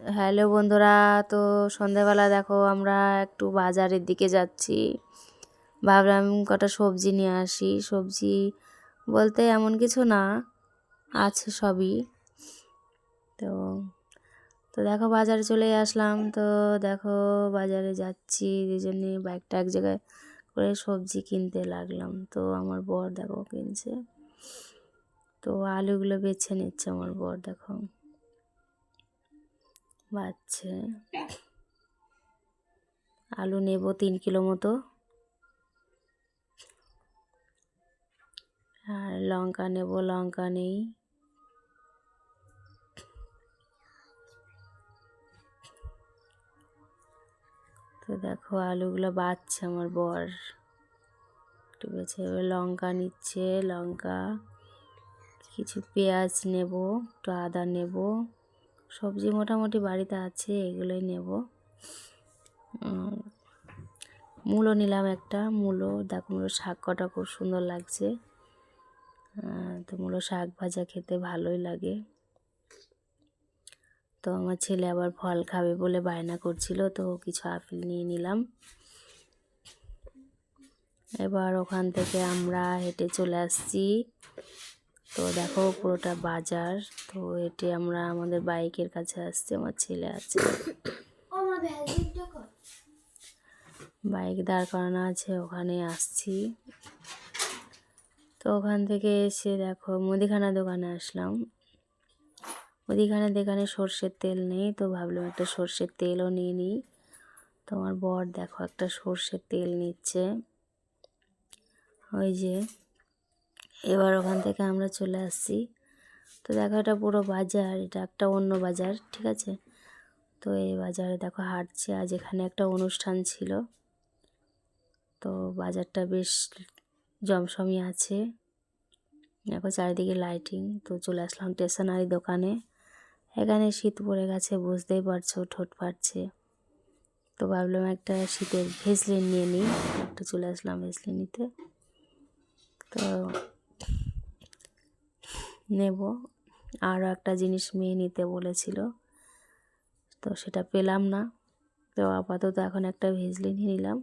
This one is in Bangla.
হ্যালো বন্ধুরা, তো সন্ধ্যাবেলা দেখো আমরা একটু বাজারের দিকে যাচ্ছি। ভাবলাম কটা সবজি নিয়ে আসি। সবজি বলতে এমন কিছু না, আছে সবই। তো তো দেখো বাজারে চলে আসলাম। তো দেখো বাজারে যাচ্ছি, দুজনে বাইকটা এক জায়গায় করে সবজি কিনতে লাগলাম। তো আমার বর দেখো কিনছে, তো আলুগুলো বেছে নিচ্ছে আমার বর, দেখো বাচ্ছে। আলু নেব 3 কিলো মতো, আর লঙ্কা নেব, লঙ্কা নেই। তো দেখো আলুগুলো বাচ্ছে আমার বর, ঠিক আছে। এবার লঙ্কা নিচ্ছে, লঙ্কা, কিছু পেঁয়াজ নেব, একটু আদা নেব। সবজি মোটামুটি বাড়িতে আছে, এগুলোই নেব। মূলো নিলাম একটা, মূলো দেখো, মূলো শাক কটা খুব সুন্দর লাগছে। তো মূলো শাক ভাজা খেতে ভালোই লাগে। তো আমার ছেলে আবার ফল খাবে বলে বায়না করছিল, তো কিছু আপেল নিয়ে নিলাম। এবার ওখান থেকে আমরা হেঁটে চলে আসছি। তো দেখো পুরোটা বাজার। তো হেঁটে আমরা আমাদের বাইকের কাছে আসছি, আমার ছেলে আছে, বাইক দাঁড় করানো আছে, ওখানে আসছি। তো ওখান থেকে এসে দেখো মুদিখানা দোকানে আসলাম। মুদিখানা দোকানে সর্ষের তেল নেই, তো ভাবলাম একটা সর্ষের তেলও নিয়ে নিই। তো আমার বর দেখো একটা সর্ষের তেল নিচ্ছে, ওই যে। এবার ওখান থেকে আমরা চলে আসছি। তো দেখো এটা পুরো বাজার, এটা একটা অন্য বাজার, ঠিক আছে। তো এই বাজারে দেখো হাঁটছে, আজ এখানে একটা অনুষ্ঠান ছিল। তো বাজারটা বেশ জমসমই আছে, দেখো চারিদিকে লাইটিং। তো চলে আসলাম স্টেশনারি দোকানে। এখানে শীত পড়ে গেছে, বুঝতেই পারছো, ঠোঁট ফাটছে। তো ভাবলাম একটা শীতের ভেসলিন নিয়ে নিই, একটা চলে আসলাম ভেসলিন নিতে। তো নেব, আরও একটা জিনিস মেয়ে নিতে বলেছিল, তো সেটা পেলাম না। তো আপাতত এখন একটা ভেসলিনই নিলাম।